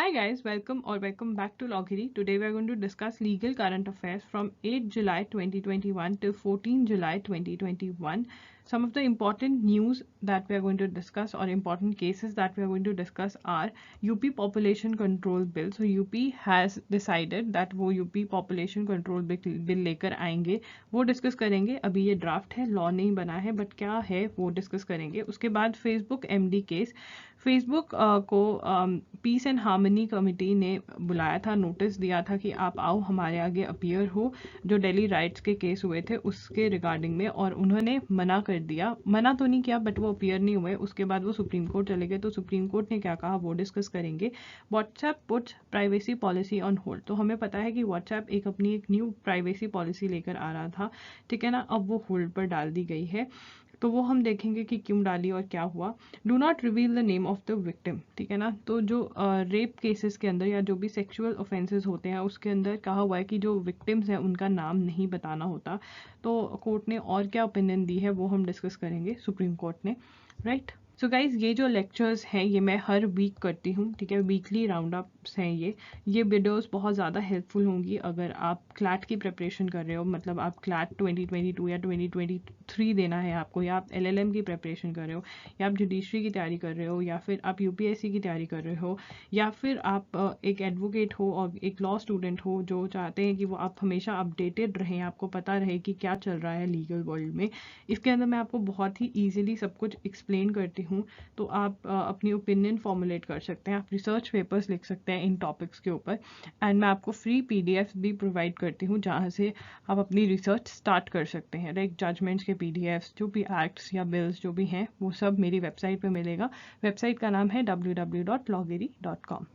Hi guys, welcome back to Loggery. Today we are going to discuss legal current affairs from 8 July 2021 till 14 July 2021. Some of the important news that we are going to discuss or important cases that we are going to discuss are UP Population Control Bill. So UP has decided that वो UP Population Control Bill लेकर आएंगे, वो discuss करेंगे. अभी ये draft है, law नहीं बना है, बट क्या है वो डिस्कस करेंगे. उसके बाद फेसबुक MD केस. फेसबुक को पीस एंड हार्मनी कमेटी ने बुलाया था, नोटिस दिया था कि आप आओ हमारे आगे अपीयर हो, जो दिल्ली राइट्स के केस हुए थे उसके रिगार्डिंग में, और उन्होंने मना कर दिया. मना तो नहीं किया बट वो अपीयर नहीं हुए. उसके बाद वो सुप्रीम कोर्ट चले गए. तो सुप्रीम कोर्ट ने क्या कहा वो डिस्कस करेंगे. WhatsApp puts privacy policy on hold. तो हमें पता है कि व्हाट्सएप अपनी एक न्यू प्राइवेसी पॉलिसी लेकर आ रहा था, ठीक है ना. अब वो होल्ड पर डाल दी गई है, तो वो हम देखेंगे कि क्यों डाली और क्या हुआ. Do not reveal the name of the victim, ठीक है ना. तो जो रेप केसेस के अंदर या जो भी सेक्सुअल ऑफेंसेस होते हैं उसके अंदर कहा हुआ है कि जो विक्टिम्स हैं उनका नाम नहीं बताना होता. तो कोर्ट ने और क्या ओपिनियन दी है वो हम डिस्कस करेंगे, सुप्रीम कोर्ट ने, राइट. सो गाइज, ये जो लेक्चर्स हैं ये मैं हर वीक करती हूँ, ठीक है. वीकली राउंड अप्स हैं ये वीडियोस बहुत ज़्यादा हेल्पफुल होंगी अगर आप क्लैट की प्रिपरेशन कर रहे हो, मतलब आप क्लैट 2022 या 2023 देना है आपको, या आप LLM की प्रिपरेशन कर रहे हो, या आप जुडिशरी की तैयारी कर रहे हो, या फिर आप UPSC की तैयारी कर रहे हो, या फिर आप एक एडवोकेट हो और एक लॉ स्टूडेंट हो जो चाहते हैं कि वो आप हमेशा अपडेटेड रहें, आपको पता रहे कि क्या चल रहा है लीगल वर्ल्ड में. इसके अंदर मैं आपको बहुत ही ईजिली सब कुछ एक्सप्लेन करती हूँ, तो आप अपनी ओपिनियन फॉर्मुलेट कर सकते हैं, आप रिसर्च पेपर्स लिख सकते हैं इन टॉपिक्स के ऊपर. एंड मैं आपको फ्री PDF भी प्रोवाइड करती हूँ जहाँ से आप अपनी रिसर्च स्टार्ट कर सकते हैं, लाइक जजमेंट्स के PDFs, जो भी एक्ट्स या बिल्स जो भी हैं वो सब मेरी वेबसाइट पे मिलेगा. वेबसाइट का नाम है www.loggery.com.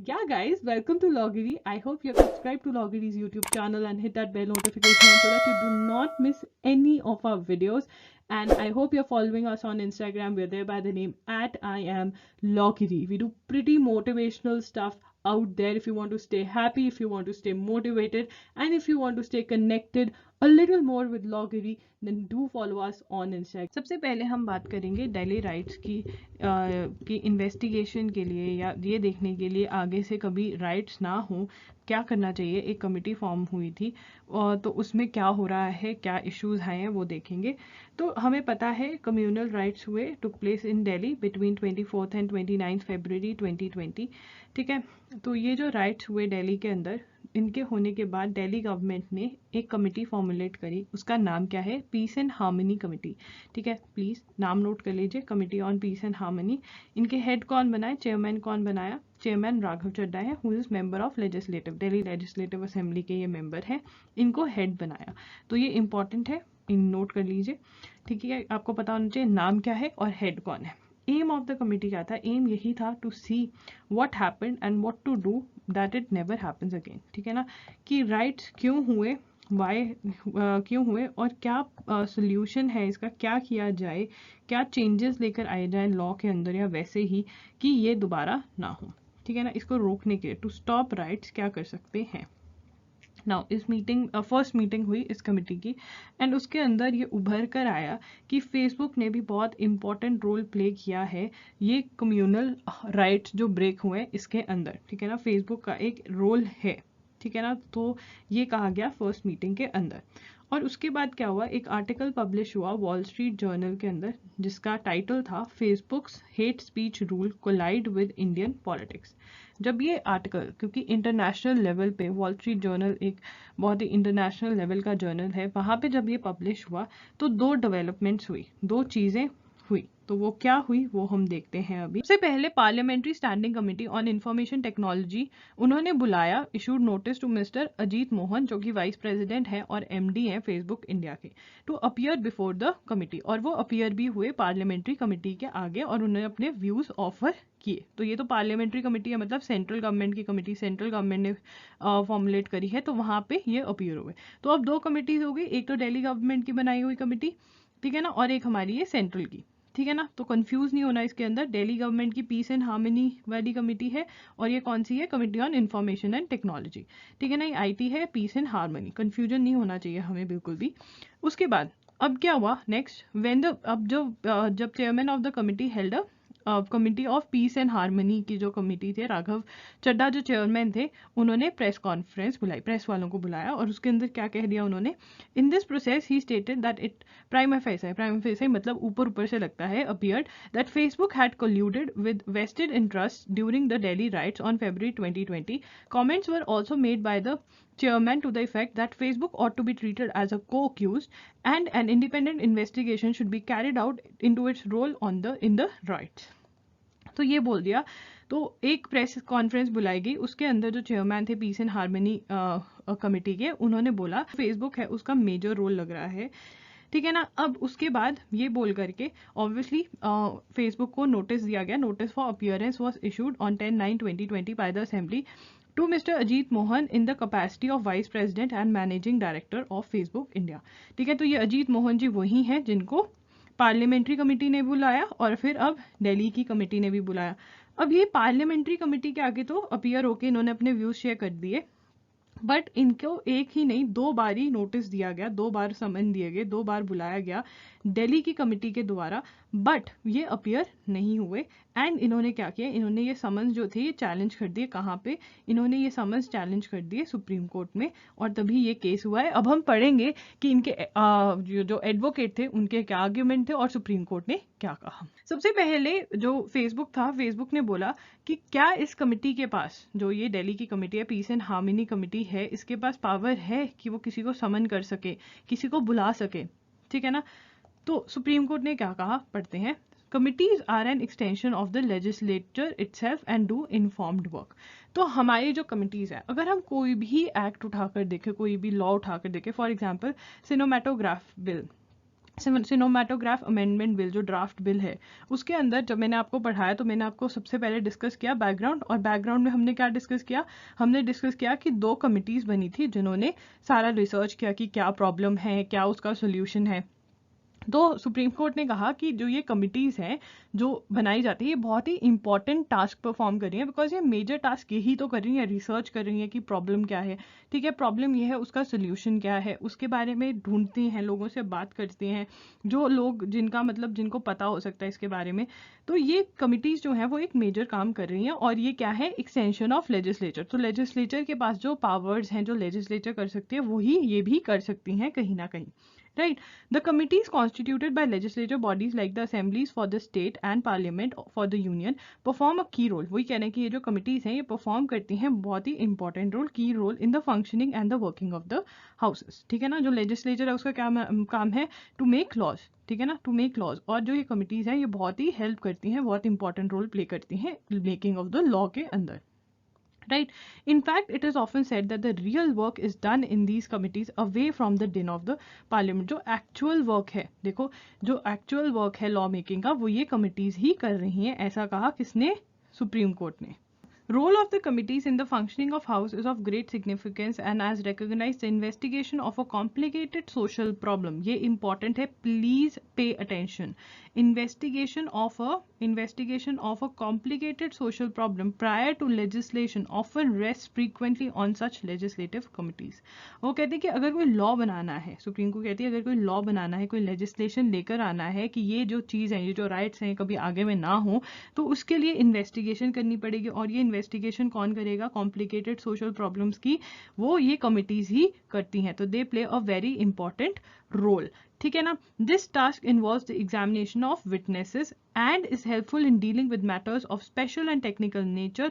Yeah guys, welcome to Loggery. I hope you have subscribed to Loggery's YouTube channel and hit that bell notification so that you do not miss any of our videos. And I hope you're following us on Instagram. We're there by the name @IamLoggery. We do pretty motivational stuff out there if you want to stay happy, if you want to stay motivated, and if you want to stay connected a little more with Loggery, then do follow us on Instagram. सबसे पहले हम बात करेंगे Delhi rights की investigation के लिए, या ये देखने के लिए आगे से कभी राइट्स ना हो क्या करना चाहिए. एक कमेटी फॉर्म हुई थी, और तो उसमें क्या हो रहा है, क्या इश्यूज आए हैं वो देखेंगे. तो हमें पता है कम्युनल राइट्स हुए, took place in Delhi between 24 and 29 फरवरी 2020, ठीक है. तो ये जो राइट्स हुए दिल्ली के अंदर, इनके होने के बाद दिल्ली गवर्नमेंट ने एक कमेटी फॉर्मुलेट करी. उसका नाम क्या है? पीस एंड हार्मनी कमेटी, ठीक है. प्लीज नाम नोट कर लीजिए, committee on peace and harmony. इनके हेड कौन बनाए, चेयरमैन कौन बनाया? चेयरमैन राघव चड्डा है, who is member of legislative, Delhi legislative assembly के ये मेंबर है. इनको हेड बनाया, तो ये इंपॉर्टेंट है, इन नोट कर लीजिए, ठीक है. आपको पता होना चाहिए नाम क्या है और हेड कौन है. एम ऑफ द कमिटी क्या था? एम यही था to see what happened and what to do that it never happens again, ठीक है ना. कि राइट्स क्यों हुए, वाई क्यों हुए, और क्या सोल्यूशन है इसका, क्या किया जाए, क्या चेंजेस लेकर आए जाए लॉ के अंदर या वैसे ही, कि ये दोबारा ना हो, ठीक है ना. इसको रोकने के लिए, टू स्टॉप राइट्स, क्या कर सकते हैं. नाउ इस मीटिंग, फर्स्ट मीटिंग हुई इस कमेटी की, एंड उसके अंदर ये उभर कर आया कि फेसबुक ने भी बहुत इंपॉर्टेंट रोल प्ले किया है ये कम्युनल राइट्स जो ब्रेक हुए इसके अंदर, ठीक है ना. फेसबुक का एक रोल है, ठीक है ना. तो ये कहा गया फर्स्ट मीटिंग के अंदर. और उसके बाद क्या हुआ, एक आर्टिकल पब्लिश हुआ वॉल स्ट्रीट जर्नल के अंदर जिसका टाइटल था Facebook's hate speech rule collide with Indian politics. जब ये आर्टिकल, क्योंकि इंटरनेशनल लेवल पे वॉल स्ट्रीट जर्नल एक बहुत ही इंटरनेशनल लेवल का जर्नल है, वहाँ पे जब ये पब्लिश हुआ तो दो डेवलपमेंट्स हुई, दो चीज़ें हुई. तो वो क्या हुई वो हम देखते हैं अभी. सबसे पहले parliamentary standing committee on information technology, उन्होंने बुलाया, issued notice to mister Ajit Mohan जो कि वाइस प्रेसिडेंट हैं और MD हैं फेसबुक इंडिया के, to appear before the committee. और वो अपीयर भी हुए पार्लियामेंट्री कमेटी के आगे और उन्होंने अपने व्यूज ऑफर किए. तो ये तो पार्लियामेंट्री कमेटी है, मतलब सेंट्रल गवर्नमेंट की कमेटी, सेंट्रल गवर्नमेंट ने फॉर्मुलेट करी है, तो वहाँ पे ये अपीयर हुए. तो अब दो कमेटीज हो गई, एक तो दिल्ली गवर्नमेंट की बनाई हुई कमेटी, ठीक है ना, और एक हमारी ये सेंट्रल की, ठीक है ना. तो कंफ्यूज नहीं होना इसके अंदर, दिल्ली गवर्नमेंट की पीस एंड हार्मनी वाली कमेटी है, और ये कौन सी है, committee on information and technology, ठीक है ना. ये IT है, पीस एंड हार्मनी, कंफ्यूजन नहीं होना चाहिए हमें बिल्कुल भी. उसके बाद अब क्या हुआ नेक्स्ट, व्हेन द, अब जब chairman of the committee held committee of peace and harmony की जो कमिटी थे, राघव चड्ढा जो चेयरमैन थे, उन्होंने प्रेस कॉन्फ्रेंस बुलाई, प्रेस वालों को बुलाया और उसके अंदर क्या कह दिया उन्होंने, in this process he stated that it prima facie मतलब ऊपर ऊपर से लगता है, appeared that Facebook had colluded with vested interests during the Delhi riots on February 2020. Comments were also made by the chairman to the effect that Facebook ought to be treated as a co-accused and an independent investigation should be carried out into its role in the riots. तो ये बोल दिया। तो एक press conference बुलाई गई, उसके अंदर जो चेयरमैन थे पीस एंड हार्मनी कमेटी के, उन्होंने बोला फेसबुक है उसका मेजर रोल लग रहा है, ठीक है ना। अब उसके बाद ये बोल करके ऑब्वियसली फेसबुक को नोटिस दिया गया, notice for appearance was issued on 10/9/2020 by the assembly to mister Ajit Mohan in the capacity of vice president and managing director of Facebook India, ठीक है। तो ये अजीत मोहन जी वही हैं जिनको पार्लियामेंट्री कमेटी ने बुलाया और फिर अब दिल्ली की कमेटी ने भी बुलाया। अब ये पार्लियामेंट्री कमेटी के आगे तो अपीयर होके इन्होंने अपने व्यूज शेयर कर दिए, बट इनको एक ही नहीं 2 बार ही नोटिस दिया गया, 2 बार समन दिए गए, 2 बार बुलाया गया दिल्ली की कमेटी के द्वारा, बट ये अपीयर नहीं हुए। एंड इन्होंने क्या किया, इन्होंने ये समन्स जो थे ये चैलेंज कर दिए, कहाँ पे, इन्होंने ये समन्स चैलेंज कर दिए सुप्रीम कोर्ट में, और तभी ये केस हुआ है। अब हम पढ़ेंगे कि इनके जो एडवोकेट थे उनके क्या आर्ग्यूमेंट थे और सुप्रीम कोर्ट ने क्या कहा। सबसे पहले जो फेसबुक था, फेसबुक ने बोला कि क्या इस कमेटी के पास, जो ये दिल्ली की कमेटी है, पीस एंड हार्मनी कमेटी है, इसके पास पावर है कि वो किसी को समन कर सके, किसी को बुला सके, ठीक है ना। तो सुप्रीम कोर्ट ने क्या कहा, पढ़ते हैं। Committees are an extension of the legislature itself and do informed work. तो हमारी जो कमिटीज है, अगर हम कोई भी एक्ट उठाकर देखें, कोई भी लॉ उठाकर देखें, for example cinematograph bill, cinematograph amendment bill जो ड्राफ्ट बिल है, उसके अंदर जब मैंने आपको पढ़ाया तो मैंने आपको सबसे पहले डिस्कस किया बैकग्राउंड, और बैकग्राउंड में हमने क्या डिस्कस किया, हमने डिस्कस किया कि 2 कमिटीज बनी थी जिन्होंने सारा रिसर्च किया कि क्या प्रॉब्लम है, क्या उसका सोल्यूशन है। तो सुप्रीम कोर्ट ने कहा कि जो ये कमिटीज हैं जो बनाई जाती है, ये बहुत ही इंपॉर्टेंट टास्क परफॉर्म कर रही है, बिकॉज ये मेजर टास्क यही तो कर रही है, रिसर्च कर रही है कि प्रॉब्लम क्या है, ठीक है, प्रॉब्लम ये है, उसका सोल्यूशन क्या है, उसके बारे में ढूंढती हैं, लोगों से बात करती हैं, जो लोग जिनका मतलब जिनको पता हो सकता है इसके बारे में। तो ये कमिटीज जो है वो एक मेजर काम कर रही हैं, और ये क्या है, एक्सटेंशन ऑफ लेजिस्लेचर। तो लेजिस्लेचर के पास जो पावर्स हैं, जो लेजिस्लेचर कर सकती है, वही ये भी कर सकती हैं कहीं ना कहीं, right? The committees constituted by legislative bodies like the assemblies for the state and parliament for the union perform a key role. वही कहना है कि ये जो committees हैं ये perform करती हैं बहुत ही important role, key role in the functioning and the working of the houses, ठीक है ना। जो legislature है उसका क्या काम है, to make laws, ठीक है ना, to make laws, और जो ये committees हैं ये बहुत ही help करती हैं, बहुत important role play करती हैं making of the law के अंदर, right? In fact, it is often said that the real work is done in these committees away from the din of the parliament. जो actual work है, देखो जो actual work है law making का, वो ये कमिटीज ही कर रही हैं, ऐसा कहा किसने, सुप्रीम कोर्ट ने। Role of the committees in the functioning of House is of great significance and as recognized the investigation of a complicated social problem. ये important है, please pay attention. Investigation of a complicated social problem prior to legislation often rests frequently on such legislative committees. वो कहते हैं कि अगर कोई law बनाना है, supreme Court कहती है अगर कोई लॉ बनाना है, कोई लेजिस्लेशन लेकर आना है कि ये जो चीज़ है, ये जो राइट्स हैं कभी आगे में ना हो, तो उसके लिए इन्वेस्टिगेशन करनी पड़ेगी, और ये इन्वेस्टिगेशन कौन करेगा, कॉम्प्लिकेटेड सोशल प्रॉब्लम्स की वो ये कमिटीज ही करती हैं। तो they play a very important role, ठीक है ना। This task involves the examination of witnesses and is helpful in dealing with matters of special and technical nature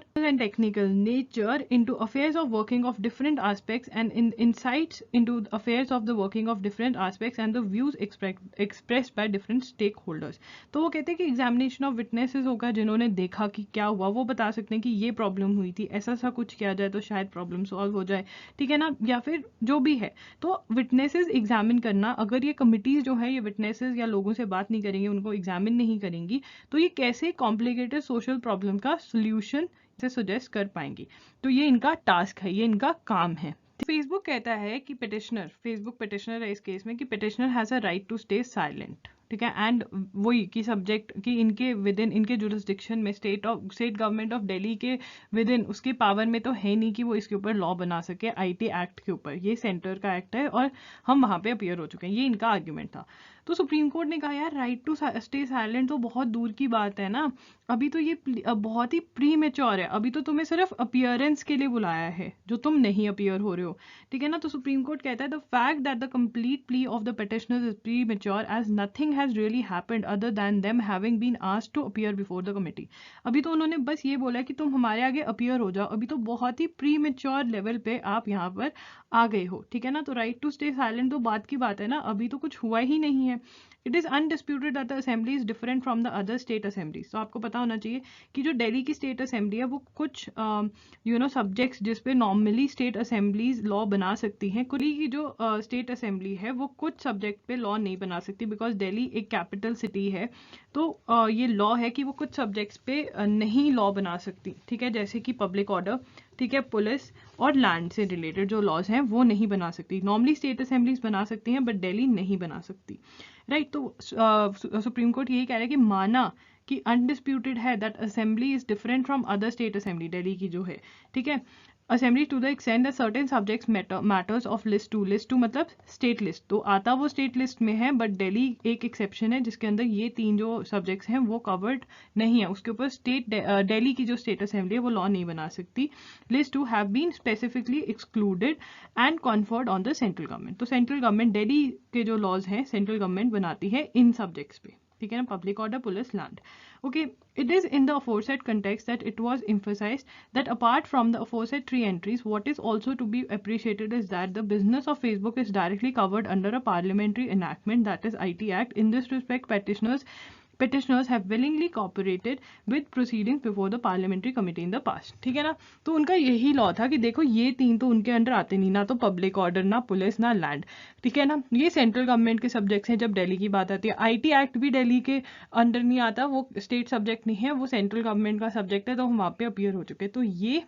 into affairs of working of different aspects and in insights into affairs of the working of different aspects and the views expressed by different stakeholders. तो वो कहते हैं कि examination of witnesses होगा, जिन्होंने देखा कि क्या हुआ, वो बता सकते हैं कि ये प्रॉब्लम हुई थी, ऐसा सा कुछ किया जाए तो शायद प्रॉब्लम सॉल्व हो जाए, ठीक है ना, या फिर जो भी है। तो विटनेसेस एग्जामिन करना, अगर ये कमिटीज जो है ये विटनेसेस या लोगों से बात नहीं करेंगे, उनको एग्जामिन नहीं करेंगी, तो ये कैसे कॉम्प्लिकेटेड सोशल प्रॉब्लम का सोल्यूशन से सजेस्ट कर पाएंगी। तो ये इनका टास्क है, ये इनका काम है। फेसबुक कहता है कि फेसबुक पिटिशनर है इस केस में, कि petitioner has a right to stay silent, ठीक है, एंड वही की सब्जेक्ट कि इनके विद इन इनके जुरिस्डिक्शन में स्टेट गवर्नमेंट ऑफ दिल्ली के विद इन उसके पावर में तो है नहीं कि वो इसके ऊपर लॉ बना सके IT एक्ट के ऊपर, ये सेंटर का एक्ट है और हम वहां पे अपीयर हो चुके हैं, ये इनका आर्ग्यूमेंट था। तो सुप्रीम कोर्ट ने कहा यार राइट टू स्टे साइलेंट तो बहुत दूर की बात है ना, अभी तो ये बहुत ही प्री मेच्योर है, अभी तो तुम्हें सिर्फ अपीयरेंस के लिए बुलाया है जो तुम नहीं अपीयर हो रहे हो, ठीक है ना। तो सुप्रीम कोर्ट कहता है the fact that the complete plea of the petitioners is premature as nothing has really happened other than them having been asked to appear before the committee. अभी तो उन्होंने बस ये बोला कि तुम हमारे आगे अपीयर हो जाओ, अभी तो बहुत ही प्री मेच्योर लेवल पे आप यहाँ पर आ गए हो, ठीक है ना। तो राइट टू स्टे साइलेंट तो बात की बात है ना, अभी तो कुछ हुआ ही नहीं है। It is undisputed that the assembly is different from the other state assemblies. तो आपको पता होना चाहिए कि जो दिल्ली की स्टेट असेंबली है वो कुछ सब्जेक्ट्स जिस पे नॉर्मली स्टेट असेंबलीज लॉ बना सकती हैं, दिल्ली की जो स्टेट असेंबली है वो कुछ सब्जेक्ट पे लॉ नहीं बना सकती बिकॉज दिल्ली एक कैपिटल सिटी है। तो ये लॉ है कि वो कुछ सब्जेक्ट्स पे नहीं लॉ बना सकती, ठीक है, जैसे कि पब्लिक ऑर्डर, ठीक है, पुलिस और लैंड से रिलेटेड जो लॉज हैं वो नहीं बना सकती। नॉर्मली स्टेट असेंबलीज बना सकती हैं बट दिल्ली नहीं बना सकती, राइट। तो सुप्रीम कोर्ट यही कह रहा है कि माना कि अनडिस्प्यूटेड है that assembly is different from other state assembly, Delhi की जो है, ठीक है, assembly to the extent that certain subjects matters of list two मतलब स्टेट लिस्ट, तो आता वो स्टेट लिस्ट में है बट दिल्ली एक एक्सेप्शन है जिसके अंदर ये 3 जो सब्जेक्ट्स हैं वो कवर्ड नहीं है, उसके ऊपर दिल्ली की जो स्टेट असेंबली है वो लॉ नहीं बना सकती। List 2 have been specifically excluded and conferred on the central government. तो सेंट्रल गवर्नमेंट दिल्ली के जो लॉज हैं सेंट्रल गवर्नमेंट बनाती है इन सब्जेक्ट्स पे, ठीक है ना, public order, police, land. Okay, it is in the aforesaid context that it was emphasized that apart from the aforesaid 3 entries, what is also to be appreciated is that the business of Facebook is directly covered under a parliamentary enactment, that is IT Act. In this respect, petitioners have willingly cooperated with proceedings before the parliamentary committee in the past, ठीक है ना। तो उनका यही law था कि देखो ये 3 तो उनके अंडर आते नहीं, ना तो पब्लिक ऑर्डर, ना पुलिस, ना लैंड, ठीक है ना, ये सेंट्रल गवर्नमेंट के सब्जेक्ट्स हैं। जब दिल्ली की बात आती है, IT एक्ट भी दिल्ली के अंडर नहीं आता, वो स्टेट सब्जेक्ट नहीं है, वो सेंट्रल गवर्नमेंट का सब्जेक्ट है, तो हम वहाँ पे अपीयर हो चुके। तो ये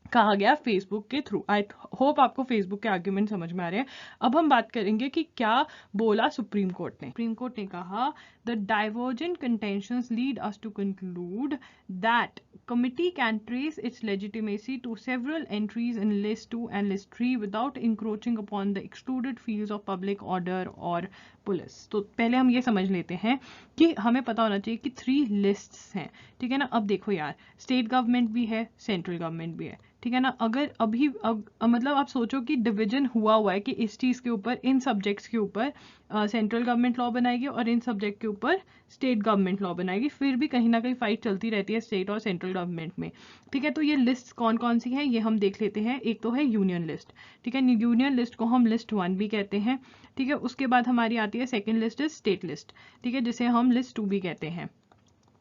कहा गया फेसबुक के थ्रू। आई होप आपको फेसबुक के आर्ग्यूमेंट समझ में आ रहे हैं। अब हम बात करेंगे कि क्या बोला सुप्रीम कोर्ट ने। सुप्रीम कोर्ट ने कहा the divergent contentions lead us to conclude that committee can trace its legitimacy to several entries in list 2 and list 3 without encroaching upon the excluded fields of public order or police. तो पहले हम ये समझ लेते हैं कि हमें पता होना चाहिए कि 3 लिस्ट्स हैं, ठीक है ना। अब देखो यार, स्टेट गवर्नमेंट भी है, सेंट्रल गवर्नमेंट भी है, ठीक है ना। अगर अभी मतलब आप सोचो कि डिवीजन हुआ है कि इस चीज़ के ऊपर, इन सब्जेक्ट्स के ऊपर सेंट्रल गवर्नमेंट लॉ बनाएगी और इन सब्जेक्ट के ऊपर स्टेट गवर्नमेंट लॉ बनाएगी, फिर भी कहीं ना कहीं फाइट चलती रहती है स्टेट और सेंट्रल गवर्नमेंट में, ठीक है। तो ये लिस्ट कौन कौन सी हैं ये हम देख लेते हैं। एक तो है यूनियन लिस्ट, ठीक है, यूनियन लिस्ट को हम लिस्ट 1 भी कहते हैं, ठीक है। उसके बाद हमारी आती है second list is state list, ठीक है, जिसे हम लिस्ट 2 भी कहते हैं,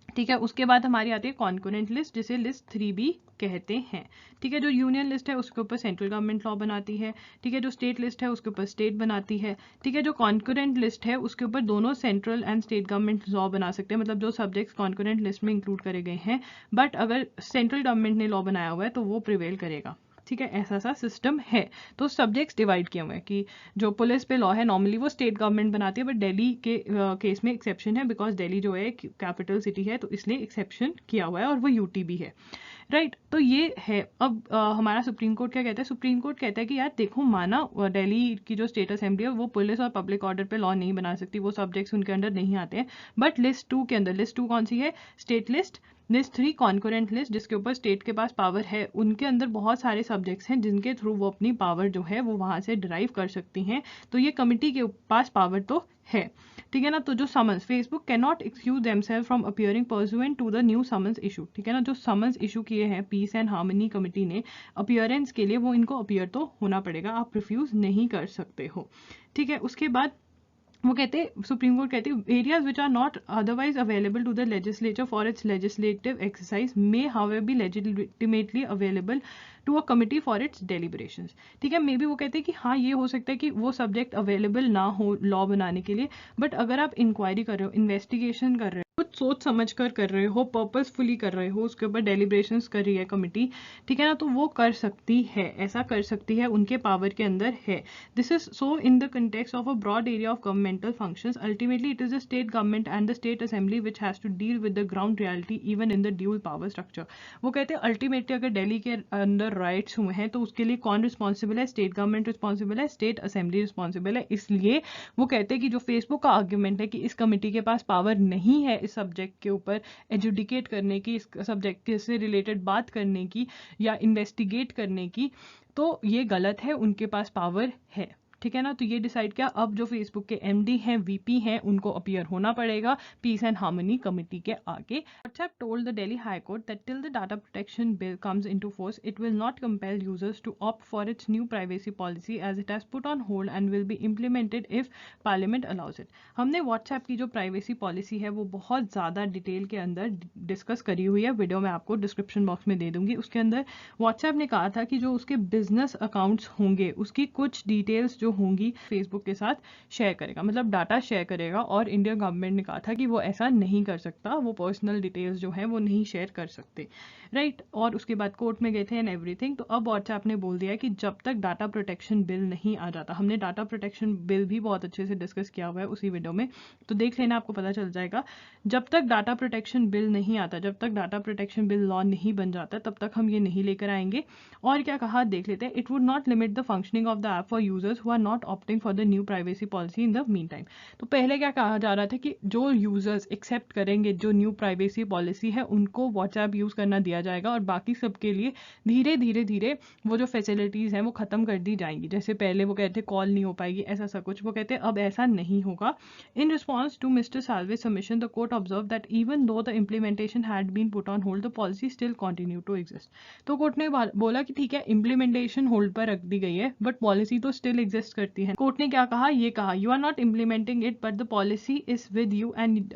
ठीक है। उसके बाद हमारी आती है कॉन्करेंट लिस्ट जिसे लिस्ट 3 भी कहते हैं, ठीक है। जो यूनियन लिस्ट है उसके ऊपर सेंट्रल गवर्नमेंट लॉ बनाती है, ठीक है। जो स्टेट लिस्ट है उसके ऊपर स्टेट बनाती है, ठीक है। जो कॉन्करेंट लिस्ट है उसके ऊपर दोनों central and state government law बना सकते हैं, मतलब जो सब्जेक्ट्स कॉन्करेंट लिस्ट में इंक्लूड करे गए हैं, बट अगर सेंट्रल गवर्नमेंट ने लॉ बनाया हुआ है तो वो प्रिवेल करेगा, ठीक है। ऐसा सा सिस्टम है। तो सब्जेक्ट्स डिवाइड किए हुए हैं कि जो पुलिस पे लॉ है नॉर्मली वो स्टेट गवर्नमेंट बनाती है, बट दिल्ली के केस में एक्सेप्शन है बिकॉज दिल्ली जो है कैपिटल सिटी है, तो इसलिए एक्सेप्शन किया हुआ है और वो यूटी भी है, राइट। तो ये है। अब हमारा सुप्रीम कोर्ट क्या कहता है। सुप्रीम कोर्ट कहता है कि यार देखो, माना दिल्ली की जो स्टेट असेंबली है वो पुलिस और पब्लिक ऑर्डर पे लॉ नहीं बना सकती, वो सब्जेक्ट्स उनके अंडर नहीं आते हैं, बट लिस्ट 2 के अंदर, लिस्ट 2 कौन सी है, state list, list 3 concurrent list जिसके ऊपर स्टेट के पास पावर है, उनके अंदर बहुत सारे सब्जेक्ट्स हैं जिनके थ्रू वो अपनी पावर जो है वो वहां से डिराइव कर सकती हैं। तो ये कमिटी के पास पावर तो है, ठीक है ना। तो जो summons, Facebook cannot excuse themselves from appearing pursuant to the new summons issue, ठीक है ना। जो समन्स इशू किए हैं पीस एंड हार्मनी कमिटी ने अपीयरेंस के लिए, वो इनको अपीयर तो होना पड़ेगा, आप रिफ्यूज नहीं कर सकते हो, ठीक है। उसके बाद वो कहते, सुप्रीम कोर्ट कहती है areas which are not otherwise available to the legislature for its legislative exercise may however be legitimately available to a committee for its deliberations, ठीक है। मे बी वो कहते हैं कि हाँ ये हो सकता है कि वो सब्जेक्ट अवेलेबल ना हो लॉ बनाने के लिए, बट अगर आप इंक्वायरी कर रहे हो, इन्वेस्टिगेशन कर रहे हो, कुछ सोच समझ कर रहे हो, पर्पसफुली कर रहे हो, उसके ऊपर डेलिब्रेशंस कर रही है कमिटी, ठीक है ना, तो वो कर सकती है, ऐसा कर सकती है, उनके पावर के अंदर है. This is so in the context of a broad area of governmental functions. Ultimately it is the state government and the state assembly which has to deal with the ground reality even in the dual power structure. वो कहते हैं ultimately अगर दिल्ली के अंदर rights हुए हैं तो उसके लिए कौन रिस्पॉन्सिबल है? स्टेट गवर्नमेंट रिस्पॉन्सिबल है, स्टेट असेंबली रिस्पॉन्सिबल है. इसलिए वो कहते हैं कि जो फेसबुक का आर्ग्यूमेंट है कि इस कमेटी के पास पावर नहीं है इस सब्जेक्ट के ऊपर एजुडिकेट करने की, इस सब्जेक्ट से रिलेटेड बात करने की या इन्वेस्टिगेट करने की, तो ये गलत है, उनके पास पावर है, ठीक है ना. तो ये डिसाइड किया. अब जो फेसबुक के एमडी हैं, वीपी हैं, उनको अपीयर होना पड़ेगा पीस एंड हार्मनी कमिटी के आगे. WhatsApp told the Delhi High Court that till the data protection bill comes into force, it will not compel users to opt for its new privacy policy as it has put on hold and will be implemented if Parliament allows it. हमने WhatsApp की जो privacy policy है वो बहुत ज़्यादा detail के अंदर discuss करी हुई है, वीडियो मैं आपको डिस्क्रिप्शन बॉक्स में दे दूंगी. उसके अंदर WhatsApp ने कहा था कि जो उसके बिजनेस अकाउंट्स होंगे उसकी कुछ डिटेल्स जो होंगी फेसबुक के साथ शेयर करेगा, मतलब डाटा शेयर करेगा, और इंडियन गवर्नमेंट ने कहा था कि वो ऐसा नहीं कर सकता, वो पर्सनल डिटेल्स जो है वो नहीं शेयर कर सकते, राइट. और उसके बाद कोर्ट में गए थे एंड एवरीथिंग. तो अब व्हाट्सएप ने बोल दिया कि जब तक डाटा प्रोटेक्शन बिल नहीं आ जाता, हमने डाटा प्रोटेक्शन बिल भी बहुत अच्छे से डिस्कस किया हुआ है उसी वीडियो में, तो देख लेना, आपको पता चल जाएगा. जब तक डाटा प्रोटेक्शन बिल नहीं आता, जब तक डाटा प्रोटेक्शन बिल लॉ नहीं बन जाता, तब तक हम ये नहीं लेकर आएंगे. और क्या कहा देख लेते हैं. It would not limit the functioning of the app for users who are not opting for the new privacy policy in the meantime. तो पहले क्या कहा जा रहा था कि जो यूजर्स एक्सेप्ट करेंगे जो न्यू प्राइवेसी पॉलिसी है उनको व्हाट्सएप यूज करना दिया जाएगा, और बाकी सबके लिए धीरे धीरे धीरे वो जो फैसिलिटीज हैं वो खत्म कर दी जाएंगी. जैसे पहले वो कहते कॉल नहीं हो पाएगी, ऐसा सब कुछ, वो कहते अब ऐसा नहीं होगा. In response to mister Salve's submission the court observe that even though the implementation had been put on hold the policy still continue to exist. तो कोर्ट ने बोला कि ठीक है इम्प्लीमेंटेशन होल्ड पर रख दी गई है बट पॉलिसी तो स्टिल एग्जिस्ट करती है. कोर्ट ने क्या कहा, ये कहा you are not implementing it but the policy is with you and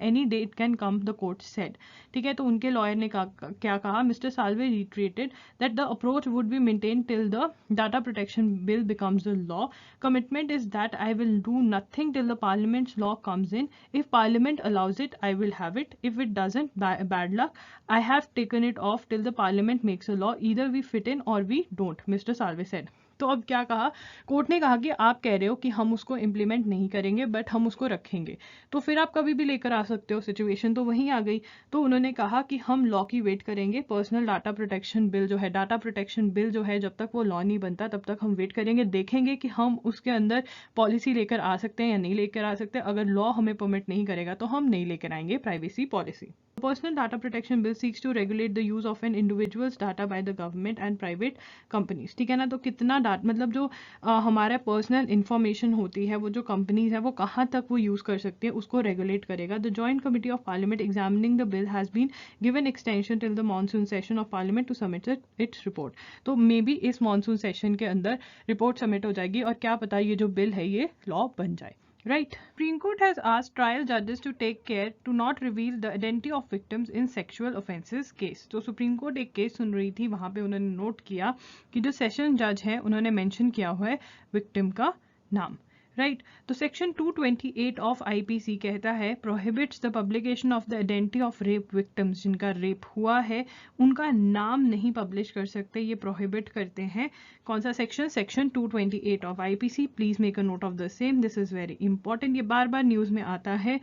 any day it can come, the court said. ठीक है, तो उनके लॉयर ने क्या कहा, mister Salve reiterated that the approach would be maintained till the data protection bill becomes the law. Commitment is that I will do nothing till the parliament's law comes in. If parliament allows it, I will have it. If it doesn't, bad luck. I have taken it off till the parliament makes a law. Either we fit in or we don't, Mr. Salve said. तो अब क्या कहा, court ने कहा कि आप कह रहे हो कि हम उसको इम्प्लीमेंट नहीं करेंगे बट हम उसको रखेंगे, तो फिर आप कभी भी लेकर आ सकते हो. सिचुएशन तो वहीं आ गई. तो उन्होंने कहा कि हम लॉ की वेट करेंगे. पर्सनल डाटा प्रोटेक्शन बिल जो है, डाटा प्रोटेक्शन बिल जो है, जब तक वो लॉ नहीं बनता तब तक हम वेट करेंगे, देखेंगे कि हम उसके अंदर पॉलिसी लेकर आ सकते हैं या नहीं लेकर आ सकते. अगर लॉ हमें परमिट नहीं करेगा तो हम नहीं लेकर आएंगे privacy policy. Personal data protection bill seeks to regulate the use of an individual's data by the government and private companies. ठीक है ना, तो कितना डाटा, मतलब जो हमारा पर्सनल इंफॉर्मेशन होती है, वो जो कंपनीज है वो कहाँ तक वो यूज कर सकती है, उसको रेगुलेट करेगा. The joint committee of parliament examining the bill has been given extension till the monsoon session of parliament to submit its report. तो मे बी इस मॉनसून सेशन के अंदर रिपोर्ट सबमिट हो जाएगी और क्या पता ये जो बिल है ये लॉ बन जाए. Right. Supreme Court has asked trial judges to take care to not reveal the identity of victims in sexual offences case. तो सुप्रीम कोर्ट एक केस सुन रही थी, वहां पे उन्होंने नोट किया कि जो सेशन जज है उन्होंने मेंशन किया हुआ है विक्टिम का नाम. राइट. तो सेक्शन 228 ऑफ आईपीसी कहता है prohibits the publication of the identity of rape victims. जिनका रेप हुआ है उनका नाम नहीं पब्लिश कर सकते, ये प्रोहिबिट करते हैं. कौन सा section? Section 228 of IPC. Please make a note of the same, this is very important, ये बार बार न्यूज में आता है.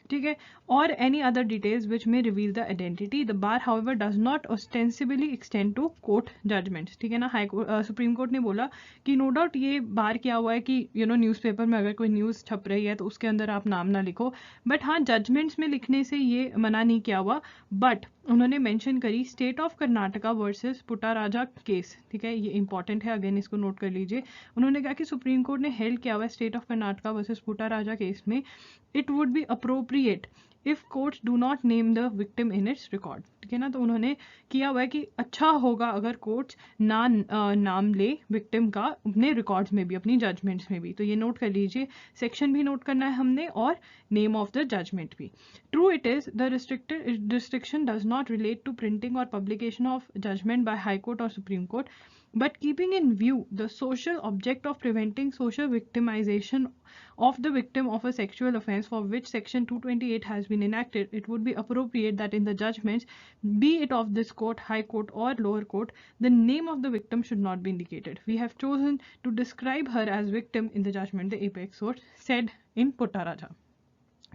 ठीक है. और any other details which may reveal the identity. The bar however does not ostensibly extend to court judgments. ठीक है ना. सुप्रीम कोर्ट ने बोला कि नो डाउट ये बार किया हुआ है कि न्यूज़पेपर में अगर कोई न्यूज़ छप रही है तो उसके अंदर आप नाम ना लिखो, बट हाँ जजमेंट्स में लिखने से ये मना नहीं किया हुआ. बट उन्होंने मेंशन करी state of Karnataka versus Puttaraja case. ठीक है, ये इंपॉर्टेंट है, अगेन इसको नोट कर लीजिए. उन्होंने कहा कि सुप्रीम कोर्ट ने हेल्ड किया हुआ है state of Karnataka versus Puttaraja case में it would be appropriate if courts do not name the victim in its record. ठीक है ना। तो उन्होंने किया हुआ है कि अच्छा होगा अगर कोर्ट्स नाम ले विक्टिम का अपने रिकॉर्ड्स में भी, अपनी जजमेंट्स में भी। तो ये नोट कर लीजिए, सेक्शन भी नोट करना है हमने और नेम ऑफ द जजमेंट भी। True it is the restriction does not relate to printing और publication of judgment by high court और supreme court, but keeping in view the social object of preventing social victimization of the victim of a sexual offense for which section 228 has been enacted, it would be appropriate that in the judgments, be it of this court, high court or lower court, the name of the victim should not be indicated. We have chosen to describe her as victim in the judgment, the apex court said in Puttaraja.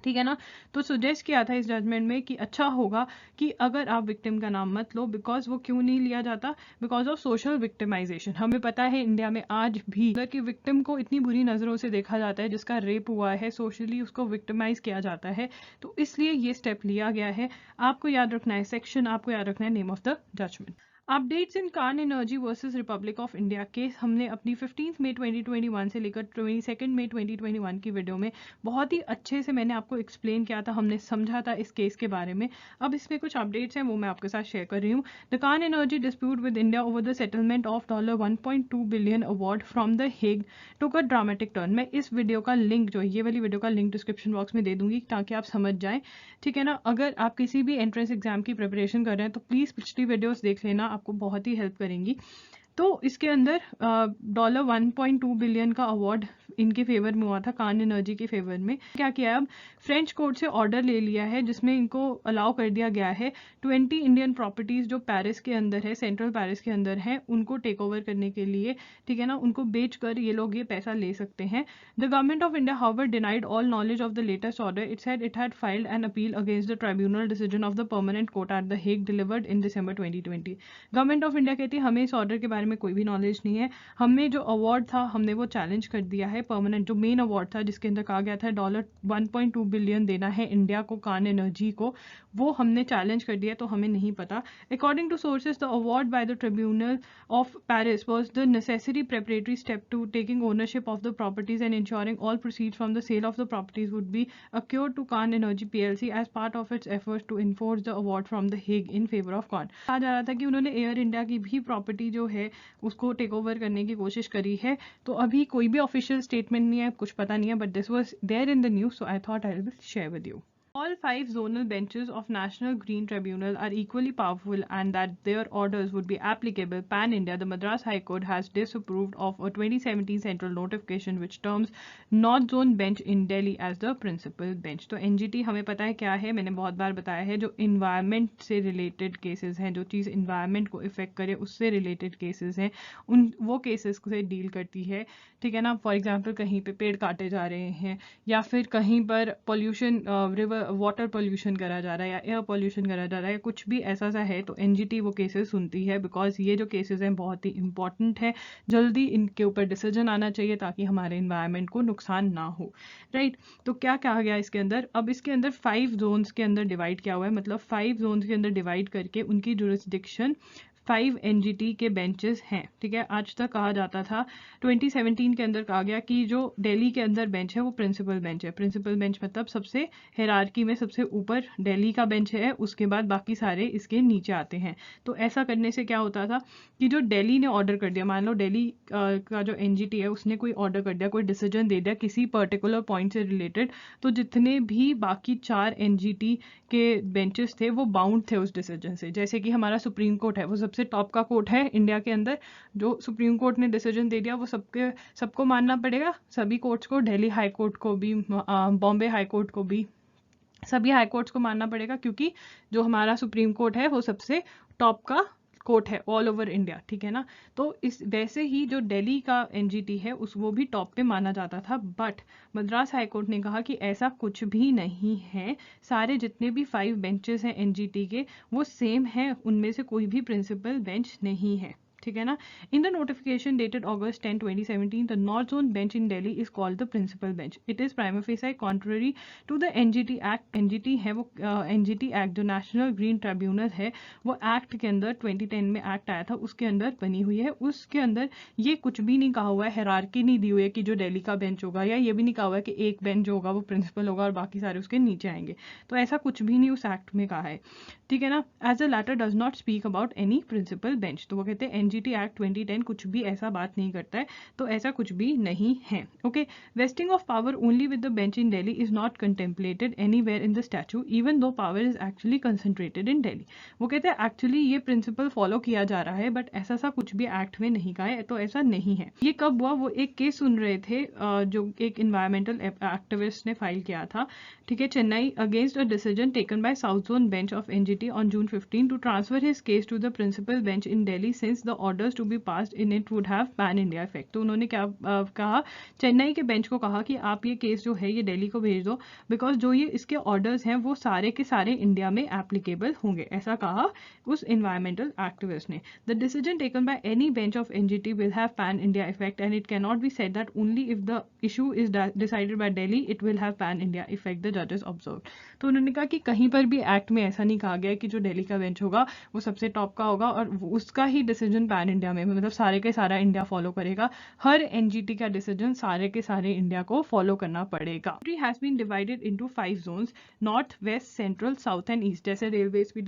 ठीक है ना। तो suggest किया था इस judgement में कि अच्छा होगा कि अगर आप विक्टिम का नाम मत लो। बिकॉज वो क्यों नहीं लिया जाता? Because of social victimisation. हमें पता है इंडिया में आज भी कि विक्टिम को इतनी बुरी नज़रों से देखा जाता है, जिसका रेप हुआ है सोशली उसको विक्टिमाइज किया जाता है। तो इसलिए ये स्टेप लिया गया है। आपको याद रखना है सेक्शन, आपको याद रखना है name of the judgment. Updates in Cairn energy versus Republic of India case हमने अपनी 15 मई 2021 से लेकर 22 मई 2021 की वीडियो में बहुत ही अच्छे से मैंने आपको एक्सप्लेन किया था, हमने समझा था इस केस के बारे में। अब इसमें कुछ अपडेट्स हैं वो मैं आपके साथ शेयर कर रही हूँ। The Cairn Energy dispute with India over the settlement of $1.2 billion award from the Hague took a dramatic turn. मैं इस वीडियो का लिंक, जो ये वाली वीडियो का लिंक डिस्क्रिप्शन बॉक्स में दे दूंगी ताकि आप समझ जाएं, ठीक है ना। अगर आप किसी भी एंट्रेंस एग्जाम की प्रिपरेशन कर रहे हैं तो प्लीज़ पिछली वीडियोस देख लेना, आपको बहुत ही हेल्प करेंगी। तो इसके अंदर $1.2 बिलियन का अवार्ड इनके फेवर में हुआ था, कान एनर्जी के फेवर में। क्या किया है, अब फ्रेंच कोर्ट से ऑर्डर ले लिया है जिसमें इनको अलाउ कर दिया गया है 20 इंडियन प्रॉपर्टीज जो पेरिस के अंदर है, सेंट्रल पेरिस के अंदर है, उनको टेक ओवर करने के लिए, ठीक है ना। उनको बेच कर ये लोग ये पैसा ले सकते हैं। The government of India however denied all knowledge of the latest order. It said it had filed an appeal against the tribunal decision of the permanent court at the Hague delivered in December 2020। Government of India कहती है हमें इस order के बारे में कोई भी knowledge नहीं है, हमें जो अवार्ड था हमने वो चैलेंज कर दिया है। परमानेंट जो मेन अवार्ड था जिसके अंदर कहा गया था $1.2 बिलियन देना है इंडिया को, कान एनर्जी को, वो हमने चैलेंज कर दिया, तो हमें नहीं पता। According to sources the award by the tribunal of Paris was the necessary preparatory step to taking ownership of the properties and ensuring all proceeds from the sale of the properties would be accrued to Kahn energy PLC as part of its efforts to enforce the award from the Hague in favour of Kahn. कहा जा रहा था कि उन्होंने air India की भी property जो है उसको टेक ओवर करने की कोशिश करी है। तो अभी कोई भी ऑफिशियल स्टेटमेंट नहीं है, कुछ पता नहीं है, but this was there in the news, so I thought I will share with you. All 5 zonal benches of National Green Tribunal are equally powerful and that their orders would be applicable pan-India. The Madras High Court has disapproved of a 2017 central notification which terms North Zone Bench in Delhi as the principal bench. तो NGT हमें पता है क्या है, मैंने बहुत बार बताया है, जो इन्वायरमेंट से रिलेटेड केसेस हैं, जो चीज़ इन्वायरमेंट को इफेक्ट करे उससे रिलेटेड केसेस हैं, उन वो केसेस से डील करती है, ठीक है ना। फॉर एग्जाम्पल कहीं पे पेड़ काटे जा रहे हैं या फिर कहीं पर पोल्यूशन, रिवर वाटर पोल्यूशन करा जा रहा है या एयर पोल्यूशन करा जा रहा है, कुछ भी ऐसा सा है, तो NGT वो केसेस सुनती है। बिकॉज ये जो केसेस हैं बहुत ही इंपॉर्टेंट है, जल्दी इनके ऊपर डिसीजन आना चाहिए ताकि हमारे इन्वायरमेंट को नुकसान ना हो, राइट। तो क्या कहा गया इसके अंदर, अब इसके अंदर 5 जोन्स के अंदर डिवाइड किया हुआ है, मतलब 5 जोन्स के अंदर डिवाइड करके उनकी जुरिस्डिक्शन 5 NGT के बेंचेस हैं, ठीक है। आज तक कहा जाता था, 2017 के अंदर कहा गया कि जो दिल्ली के अंदर बेंच है वो प्रिंसिपल बेंच है। प्रिंसिपल बेंच मतलब सबसे हायरार्की में सबसे ऊपर दिल्ली का बेंच है, उसके बाद बाकी सारे इसके नीचे आते हैं। तो ऐसा करने से क्या होता था कि जो दिल्ली ने ऑर्डर कर दिया, मान लो दिल्ली का जो NGT है उसने कोई ऑर्डर कर दिया, कोई डिसीजन दे दिया किसी पर्टिकुलर पॉइंट से रिलेटेड, तो जितने भी बाकी 4 NGT के बेंचेस थे वो बाउंड थे उस डिसीजन से। जैसे कि हमारा सुप्रीम कोर्ट है, वो सबसे टॉप का कोर्ट है इंडिया के अंदर, जो सुप्रीम कोर्ट ने डिसीजन दे दिया वो सबको मानना पड़ेगा, सभी कोर्ट्स को, दिल्ली हाई कोर्ट को भी, बॉम्बे हाई कोर्ट को भी, सभी हाई कोर्ट्स को मानना पड़ेगा, क्योंकि जो हमारा सुप्रीम कोर्ट है वो सबसे टॉप का कोर्ट है ऑल ओवर इंडिया, ठीक है ना। तो इस वैसे ही जो दिल्ली का NGT है वो भी टॉप पे माना जाता था, बट मद्रास हाई कोर्ट ने कहा कि ऐसा कुछ भी नहीं है, सारे जितने भी 5 बेंचेस हैं NGT के वो सेम हैं, उनमें से कोई भी प्रिंसिपल बेंच नहीं है, ठीक है ना. In the notification dated August 10, 2017, the North Zone bench in Delhi is called the principal bench. It is prima facie contrary to the NGT Act. NGT है वो NGT Act जो नेशनल ग्रीन ट्रिब्यूनल है वो act के अंदर 2010 में act आया था उसके अंदर बनी हुई है. उसके अंदर ये कुछ भी नहीं कहा हुआ है, हायरार्की नहीं दी हुई है कि जो दिल्ली का बेंच होगा, या ये भी नहीं कहा हुआ है कि एक बेंच जो होगा वो प्रिंसिपल होगा और बाकी सारे उसके नीचे आएंगे. तो ऐसा कुछ भी नहीं उस एक्ट में कहा है. ठीक है ना. As a letter does not speak about any principal bench. तो वो कहते हैं एनजीटी एक्ट 2010 कुछ भी ऐसा बात नहीं करता है. तो ऐसा कुछ भी नहीं है. Okay. Wasting of power only with the bench in Delhi is not contemplated anywhere in the statue even though power is actually concentrated इन दिल्ली. वो कहते हैं एक्चुअली ये प्रिंसिपल फॉलो किया जा रहा है बट ऐसा सा कुछ भी एक्ट में नहीं कहा है. तो ऐसा नहीं है. ये कब हुआ, वो एक केस सुन रहे थे जो एक इन्वायरमेंटल एक्टिविस्ट ने फाइल किया था. ठीक है. Chennai against a decision taken by south zone bench of NGT on June 15 to transfer his case to the principal bench in Delhi since the orders to be passed in it would have pan India effect. तो उन्होंने क्या कहा, चेन्नई के bench को कहा कि आप ये केस जो है ये दिल्ली को भेज दो बिकॉज जो ये इसके ऑर्डर्स हैं वो सारे के सारे इंडिया में एप्लीकेबल होंगे. ऐसा कहा उस इन्वायरमेंटल एक्टिविस्ट ने. The decision taken by any bench of NGT will have pan India effect and it cannot be said that only if the issue is decided by Delhi it will have pan India effect, the judges observed. तो उन्होंने कहा कि कहीं पर भी act में ऐसा नहीं कहा गया कि जो दिल्ली का बेंच होगा वो सबसे टॉप का होगा और उसका ही डिसीजन पैन इंडिया में, मतलब सारे के सारा इंडिया फॉलो करेगा. हर एनजीटी का डिसीजन सारे के सारे इंडिया को फॉलो करना पड़ेगा. Country has been divided into 5 zones, north, west, central, south and east. जैसे रेलवेज भी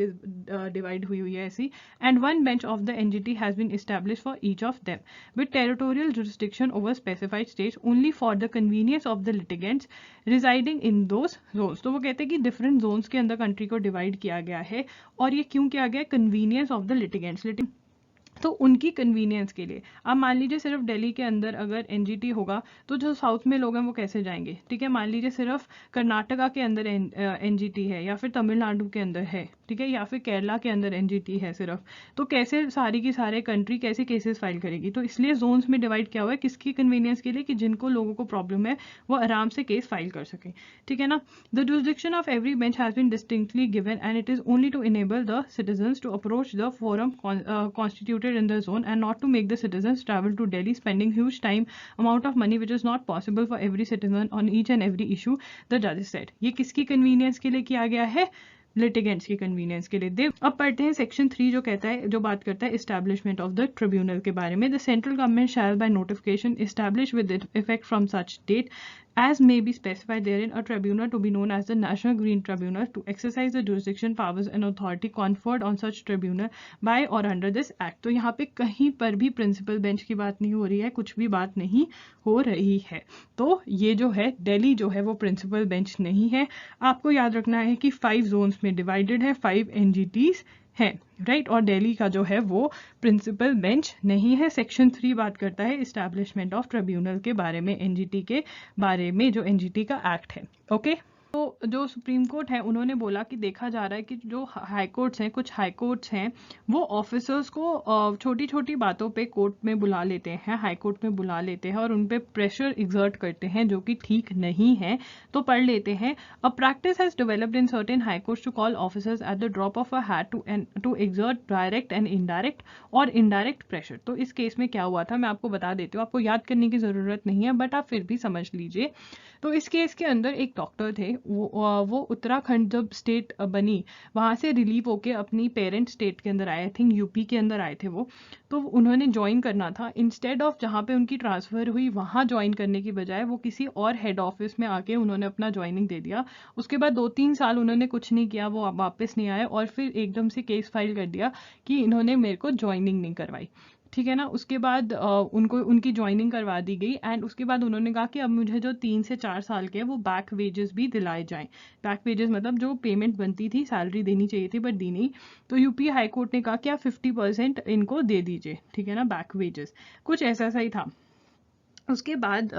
डिवाइड हुई है ऐसी. And one bench of the NGT has been establish for each of them with territorial jurisdiction over specified states only for the convenience of the litigants residing in those zones. तो वो कहते हैं कि different zones के अंदर country को divide किया गया है. और ये क्यों किया गया? Convenience of the litigants. तो उनकी कन्वीनियंस के लिए. अब मान लीजिए सिर्फ दिल्ली के अंदर अगर एनजीटी होगा तो जो साउथ में लोग हैं वो कैसे जाएंगे. ठीक है. मान लीजिए सिर्फ कर्नाटका के अंदर एनजीटी है या फिर तमिलनाडु के अंदर है. ठीक है. या फिर केरला के अंदर एनजीटी है सिर्फ. तो कैसे सारी की सारे कंट्री कैसे केसेस फाइल करेगी. तो इसलिए जोन्स में डिवाइड किया हुआ है किसकी कन्वीनियंस के लिए, कि जिनको लोगों को प्रॉब्लम है वो आराम से केस फाइल कर सकें. ठीक है ना. The jurisdiction of every bench has been distinctly given and it is only to enable the citizens to approach the forum constituted in the zone and not to make the citizens travel to Delhi spending huge time amount of money which is not possible for every citizen on each and every issue, the judges said. ये किसकी convenience के लिए किया गया है? Litigants की convenience के लिए. अब पढ़ते हैं सेक्शन 3 जो कहता है, जो बात करता है एस्टैब्लिशमेंट ऑफ द ट्रिब्यूनल के बारे में. The central government shall by notification establish with effect from such date as may be specified therein a tribunal to be known as the National Green Tribunal to exercise the jurisdiction powers and authority conferred on such tribunal by or under this act. तो यहाँ पे कहीं पर भी principal bench की बात नहीं हो रही है, कुछ भी बात नहीं हो रही है. तो ये जो है दिल्ली जो है वो प्रिंसिपल बेंच नहीं है. आपको याद रखना है कि 5 जोन्स में डिवाइडेड है, 5 एनजीटीज है, राइट. और दिल्ली का जो है वो प्रिंसिपल बेंच नहीं है. सेक्शन 3 बात करता है एस्टैब्लिशमेंट ऑफ ट्रिब्यूनल के बारे में, एनजीटी के बारे में, जो एनजीटी का एक्ट है. ओके. तो जो सुप्रीम कोर्ट है उन्होंने बोला कि देखा जा रहा है कि जो हाई कोर्ट्स हैं, कुछ हाई कोर्ट्स हैं वो ऑफिसर्स को छोटी छोटी बातों पे कोर्ट में बुला लेते हैं, हाई कोर्ट में बुला लेते हैं और उन पे प्रेशर एग्जर्ट करते हैं जो कि ठीक नहीं है. तो पढ़ लेते हैं. A practice has developed in certain high courts to call officers at the drop of a hat to exert direct and indirect और इनडायरेक्ट प्रेशर. तो इस केस में क्या हुआ था मैं आपको बता देती हूँ, आपको याद करने की जरूरत नहीं है बट आप फिर भी समझ लीजिए. तो इस केस के अंदर एक डॉक्टर थे, वो उत्तराखंड जब स्टेट बनी वहाँ से रिलीव होके अपनी पेरेंट स्टेट के अंदर आए, आई थिंक यूपी के अंदर आए थे वो. तो उन्होंने ज्वाइन करना था, इंस्टेड ऑफ जहाँ पे उनकी ट्रांसफ़र हुई वहाँ ज्वाइन करने की बजाय वो किसी और हेड ऑफिस में आके उन्होंने अपना ज्वाइनिंग दे दिया. उसके बाद 2-3 साल उन्होंने कुछ नहीं किया, वो वापस नहीं आए और फिर एकदम से केस फाइल कर दिया कि इन्होंने मेरे को ज्वाइनिंग नहीं करवाई. ठीक है ना. उसके बाद उनको उनकी ज्वाइनिंग करवा दी गई एंड उसके बाद उन्होंने कहा कि अब मुझे जो 3 से 4 साल के वो बैक वेजेस भी दिलाए जाएं. बैक वेजेस मतलब जो पेमेंट बनती थी, सैलरी देनी चाहिए थी बट दी नहीं. तो यूपी हाई कोर्ट ने कहा कि आप 50% इनको दे दीजिए. ठीक है ना, बैक वेजेस. कुछ ऐसा ही था. उसके बाद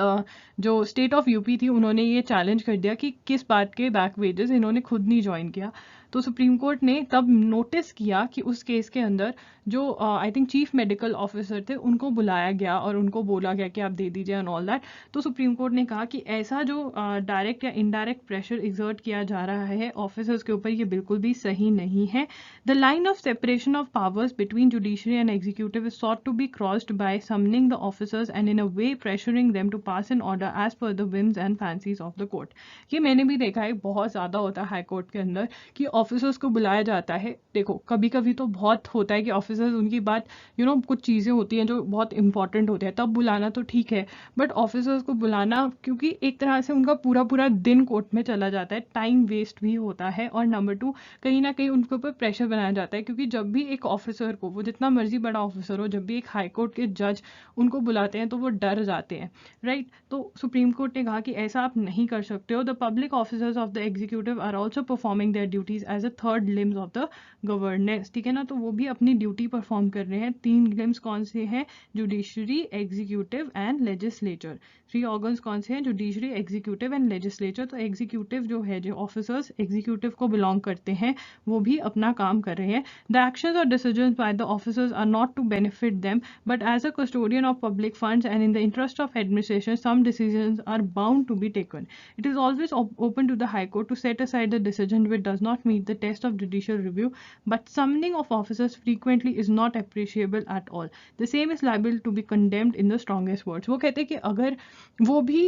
जो स्टेट ऑफ यूपी थी उन्होंने ये चैलेंज कर दिया कि किस बात के बैक वेजेस, इन्होंने खुद नहीं ज्वाइन किया. तो सुप्रीम कोर्ट ने तब नोटिस किया कि उस केस के अंदर जो I think chief medical officer थे उनको बुलाया गया और उनको बोला गया कि आप दे दीजिए एंड ऑल दैट। तो सुप्रीम कोर्ट ने कहा कि ऐसा जो डायरेक्ट या इनडायरेक्ट प्रेशर एग्जर्ट किया जा रहा है ऑफिसर्स के ऊपर, ये बिल्कुल भी सही नहीं है। The line of separation of powers between judiciary and executive is sought to be crossed by summoning the officers and in a way pressuring them to pass an order as per the whims and fancies of the court। ये मैंने भी देखा है, बहुत ज़्यादा होता है high court के अंदर कि ऑफिसर्स को बुलाया जाता है। देखो कभी कभी तो बहुत होता है कि ऑफिसर्स उनकी बात कुछ चीज़ें होती हैं जो बहुत इंपॉर्टेंट होती है, तब बुलाना तो ठीक है, बट ऑफिसर्स को बुलाना, क्योंकि एक तरह से उनका पूरा पूरा दिन कोर्ट में चला जाता है, टाइम वेस्ट भी होता है, और नंबर 2 कहीं ना कहीं उनके ऊपर प्रेशर बनाया जाता है, क्योंकि जब भी एक ऑफिसर को, वो जितना मर्जी बड़ा ऑफिसर हो, जब भी एक हाई कोर्ट के जज उनको बुलाते हैं तो वो डर जाते हैं, राइट। तो सुप्रीम कोर्ट ने कहा कि ऐसा आप नहीं कर सकते हो। The public officers of the executive are also performing their duties as a third limbs of the governance, ठीक है ना। तो वो भी अपनी ड्यूटी परफॉर्म कर रहे हैं। 3 लिम्स कौन से हैं? Judiciary, executive and legislature. 3 organs कौन से हैं? Judiciary, executive and legislature. तो एग्जीक्यूटिव जो है, जो ऑफिसर्स एग्जीक्यूटिव को बिलोंग करते हैं, वो भी अपना काम कर रहे हैं। द एक्शंस और decisions by the officers are not to benefit them, but as a custodian of public funds and in the interest of administration, some decisions are bound to be taken. It is always open to the High Court to set aside the decision which does not meet the test of judicial review, but summoning of officers frequently is not appreciable at all. The same is liable to be condemned in the strongest words. वो कहते हैं कि अगर वो भी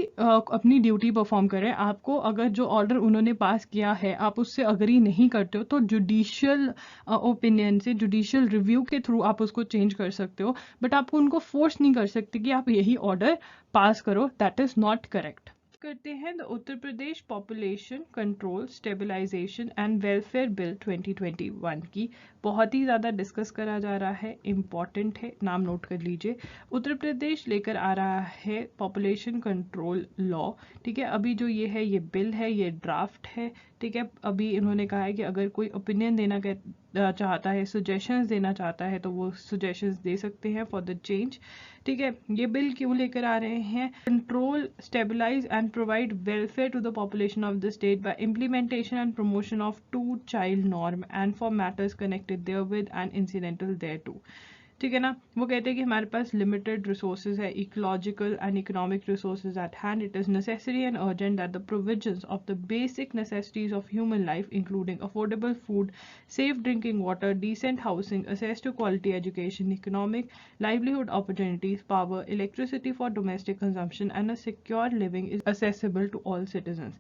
अपनी duty perform करें, आपको अगर जो ऑर्डर उन्होंने पास किया है आप उससे अग्री नहीं करते हो, तो जुडिशियल ओपिनियन से, जुडिशियल रिव्यू के थ्रू आप उसको चेंज कर सकते हो, बट आपको उनको फोर्स नहीं कर सकते कि आप यही ऑर्डर पास करो। That is not correct. करते हैं the Uttar Pradesh population control stabilization and welfare bill 2021 की। बहुत ही ज़्यादा डिस्कस करा जा रहा है, इम्पॉर्टेंट है, नाम नोट कर लीजिए। उत्तर प्रदेश लेकर आ रहा है पॉपुलेशन कंट्रोल लॉ, ठीक है। अभी जो ये है, ये बिल है, ये ड्राफ्ट है, ठीक है। अभी इन्होंने कहा है कि अगर कोई ओपिनियन देना चाहता है, सजेशंस देना चाहता है, तो वो सजेशंस दे सकते हैं फॉर द चेंज, ठीक है। ये बिल क्यों लेकर आ रहे हैं? Control, stabilise and provide welfare to the population of the state by implementation and promotion of 2 child norm and for matters connected therewith and incidental thereto, ठीक है ना। वो कहते हैं कि हमारे पास लिमिटेड रिसोर्सेज है, ecological and economic resources at hand. It is necessary and urgent that the provisions of the basic necessities of human life including affordable food, safe drinking water, decent housing, access to quality education, economic livelihood opportunities, power, electricity for domestic consumption and a secure living is accessible to all citizens।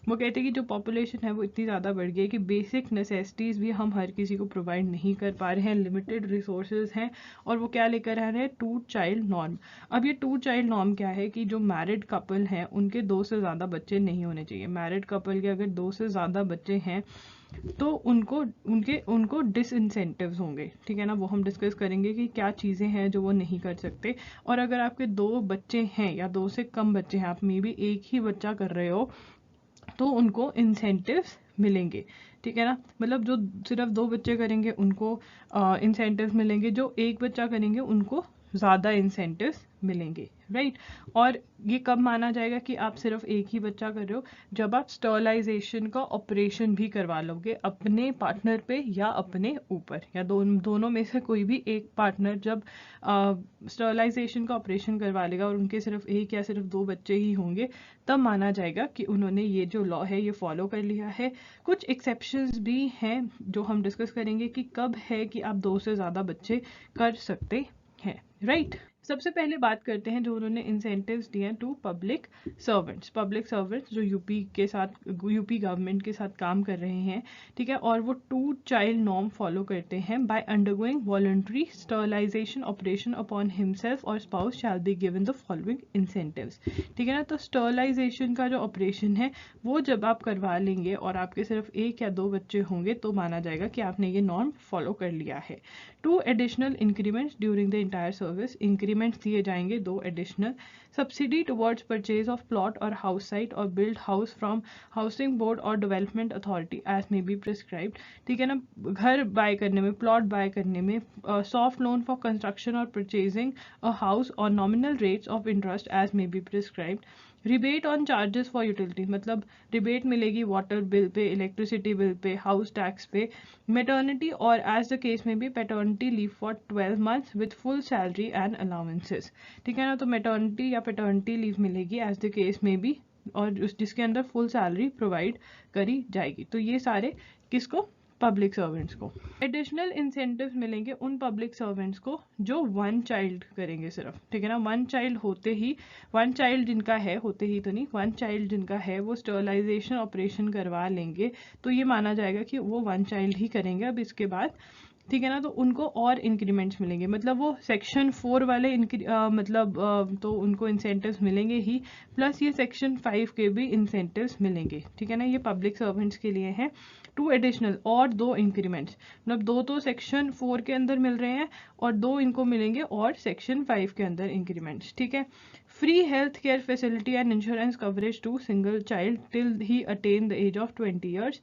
वो कहते हैं कि जो population है वो इतनी ज़्यादा बढ़ गई है कि बेसिक नेसेसिटीज़ भी हम हर किसी को प्रोवाइड नहीं कर पा रहे हैं, लिमिटेड रिसोर्सेज हैं, और वो क्या लेकर आ रहे हैं? 2 चाइल्ड नॉर्म। अब ये 2 चाइल्ड नॉर्म क्या है कि जो मैरिड कपल हैं उनके 2 से ज़्यादा बच्चे नहीं होने चाहिए। मैरिड कपल के अगर 2 से ज़्यादा बच्चे हैं तो उनको डिसइंसेंटिव्स होंगे, ठीक है ना। वो हम डिस्कस करेंगे कि क्या चीज़ें हैं जो वो नहीं कर सकते। और अगर आपके 2 बच्चे हैं या 2 से कम बच्चे हैं, आप मे बी एक ही बच्चा कर रहे हो, तो उनको इंसेंटिव्स मिलेंगे, ठीक है ना। मतलब जो सिर्फ 2 बच्चे करेंगे उनको इंसेंटिव्स मिलेंगे, जो एक बच्चा करेंगे उनको ज़्यादा इंसेंटिव्स मिलेंगे, राइट। और ये कब माना जाएगा कि आप सिर्फ एक ही बच्चा कर रहे हो? जब आप स्टरलाइजेशन का ऑपरेशन भी करवा लोगे अपने पार्टनर पे या अपने ऊपर, या दोनों में से कोई भी एक पार्टनर जब स्टरलाइजेशन का ऑपरेशन करवा लेगा और उनके सिर्फ एक या सिर्फ 2 बच्चे ही होंगे, तब माना जाएगा कि उन्होंने ये जो लॉ है ये फॉलो कर लिया है। कुछ एक्सेप्शंस भी हैं जो हम डिस्कस करेंगे कि कब है कि आप 2 से ज़्यादा बच्चे कर सकते हैं, राइट। सबसे पहले बात करते हैं जो उन्होंने इंसेंटिव्स दिए हैं टू पब्लिक सर्वेंट्स जो यूपी गवर्नमेंट के साथ काम कर रहे हैं, ठीक है। और वो 2 चाइल्ड नॉर्म फॉलो करते हैं। By undergoing voluntary sterilisation operation upon himself और spouse shall be given the following incentives, ठीक है ना। तो स्टरलाइजेशन का जो ऑपरेशन है वो जब आप करवा लेंगे और आपके सिर्फ 1 या 2 बच्चे होंगे तो माना जाएगा कि आपने ये नॉर्म फॉलो कर लिया है। 2 additional increments during the entire service, increments दिए जाएंगे 2 additional. Subsidy towards purchase of plot और हाउस साइट और build house from housing board और development authority as may be prescribed, ठीक है ना। घर बाय करने में, प्लॉट बाय करने में, सॉफ्ट लोन फॉर कंस्ट्रक्शन और परचेजिंग अ हाउस और nominal rates of interest as may be prescribed. Rebate on charges for utility, मतलब रिबेट मिलेगी वाटर बिल पे, इलेक्ट्रिसिटी बिल पे, हाउस टैक्स पे। मेटर्निटी और एज द केस में भी paternity leave for 12 months with full salary and allowances, ठीक है ना। तो मेटर्निटी या पैटर्निटी लीव मिलेगी एज द केस में भी, और जिसके अंदर फुल सैलरी प्रोवाइड करी जाएगी। तो ये सारे किसको, पब्लिक सर्वेंट्स को। एडिशनल इंसेंटिव्स मिलेंगे उन पब्लिक सर्वेंट्स को जो 1 चाइल्ड करेंगे सिर्फ, ठीक है ना। 1 चाइल्ड होते ही, 1 चाइल्ड जिनका है, होते ही तो नहीं, 1 चाइल्ड जिनका है वो स्टरलाइजेशन ऑपरेशन करवा लेंगे, तो ये माना जाएगा कि वो 1 चाइल्ड ही करेंगे अब इसके बाद, ठीक है ना। तो उनको और इंक्रीमेंट्स मिलेंगे, मतलब वो सेक्शन 4 वाले तो उनको इंसेंटिव्स मिलेंगे ही, प्लस ये सेक्शन 5 के भी इंसेंटिव्स मिलेंगे, ठीक है ना। ये पब्लिक सर्वेंट्स के लिए हैं। 2 एडिशनल और 2 इंक्रीमेंट्स, मतलब 2 तो सेक्शन 4 के अंदर मिल रहे हैं और 2 इनको मिलेंगे और सेक्शन 5 के अंदर इंक्रीमेंट्स, ठीक है। Free health care facility and insurance coverage to single child till he attain the age of 20 years.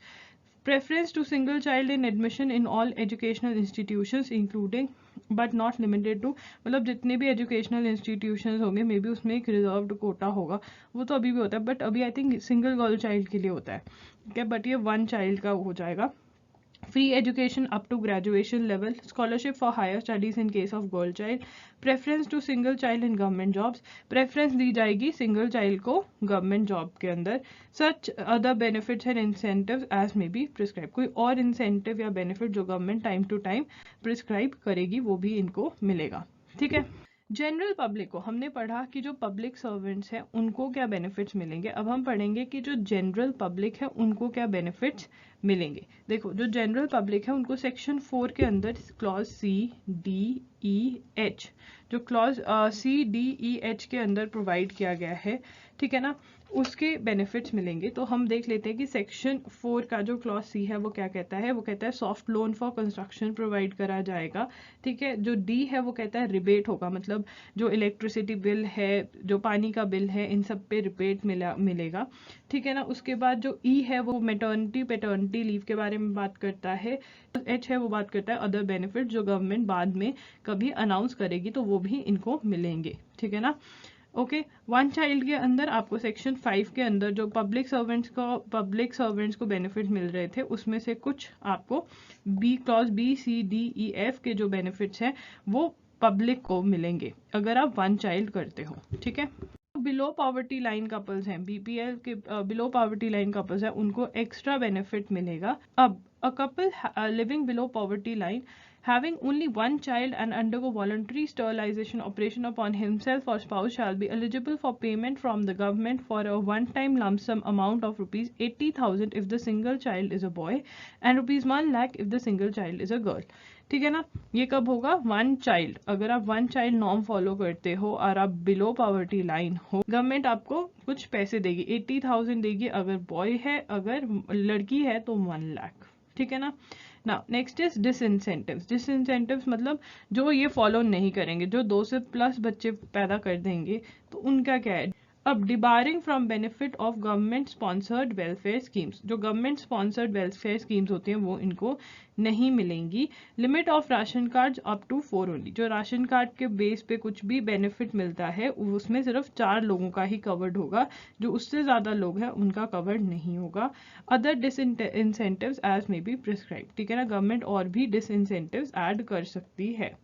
Preference to single child in admission in all educational institutions including but not limited to, मतलब जितने भी educational institutions होंगे may be उसमें एक reserved Kota होगा, वो तो अभी भी होता है बट अभी I think single girl child के लिए होता है, ठीक है। बट ये 1 चाइल्ड का हो जाएगा। Free education up to graduation level, scholarship for higher studies in case of girl child, preference to single child in government jobs, preference दी जाएगी सिंगल चाइल्ड को गवर्नमेंट जॉब के अंदर। Such other benefits and incentive as may be prescribe, कोई और incentive या benefit जो government time to time prescribe करेगी वो भी इनको मिलेगा, ठीक है। जनरल पब्लिक को हमने पढ़ा कि जो पब्लिक सर्वेंट्स हैं उनको क्या बेनिफिट्स मिलेंगे, अब हम पढ़ेंगे कि जो जनरल पब्लिक है उनको क्या बेनिफिट्स मिलेंगे। देखो जो जनरल पब्लिक है उनको सेक्शन 4 के अंदर क्लॉज C-D-E-H, जो क्लॉज C-D-E-H के अंदर प्रोवाइड किया गया है, ठीक है ना, उसके बेनिफिट्स मिलेंगे। तो हम देख लेते हैं कि सेक्शन 4 का जो क्लॉज सी है वो क्या कहता है। वो कहता है soft loan for construction provide करा जाएगा, ठीक है। जो डी है वो कहता है रिबेट होगा, मतलब जो इलेक्ट्रिसिटी बिल है, जो पानी का बिल है, इन सब पे रिबेट मिलेगा, ठीक है ना। उसके बाद जो ई है वो मेटर्निटी पैटर्निटी लीव के बारे में बात करता है। एच है वो बात करता है अदर बेनिफिट जो गवर्नमेंट बाद में कभी अनाउंस करेगी तो वो भी इनको मिलेंगे, ठीक है ना। ओके 1 चाइल्ड के अंदर आपको सेक्शन 5 के अंदर जो पब्लिक सर्वेंट्स को बेनिफिट मिल रहे थे उसमें से कुछ आपको क्लॉज B-C-D-E-F के जो बेनिफिट्स हैं वो पब्लिक को मिलेंगे अगर आप 1 चाइल्ड करते हो, ठीक है। बिलो पॉवर्टी लाइन कपल्स हैं, BPL के बिलो पॉवर्टी लाइन कपल्स हैं, उनको एक्स्ट्रा बेनिफिट मिलेगा। अब a couple living below poverty line having only 1 child and undergo voluntary sterilization operation upon himself or spouse shall be eligible for payment from the government for a one-time lump sum amount of rupees 80,000 if the single child is a boy and rupees 1 lakh if the single child is a girl, ठीक है ना। ये कब होगा, 1 child, अगर आप 1 child norm follow करते हो और आप बिलो पॉवर्टी लाइन हो, गवर्नमेंट आपको कुछ पैसे देगी, 80,000 देगी अगर बॉय है, अगर लड़की है तो 1 लाख, ठीक है ना। Now next is disincentives. Disincentives मतलब जो ये फॉलो नहीं करेंगे, जो 2 से प्लस बच्चे पैदा कर देंगे तो उनका क्या है। अब debarring from benefit of government sponsored welfare schemes, जो गवर्नमेंट स्पॉन्सर्ड वेलफेयर स्कीम्स होती हैं वो इनको नहीं मिलेंगी। Limit of ration card up to 4 only, जो राशन कार्ड के बेस पे कुछ भी बेनिफिट मिलता है उसमें सिर्फ 4 लोगों का ही कवर्ड होगा, जो उससे ज़्यादा लोग हैं उनका कवर्ड नहीं होगा। Other disincentives as may be prescribe, ठीक है ना, गवर्नमेंट और भी डिसइंसेंटिव्स ऐड कर सकती है।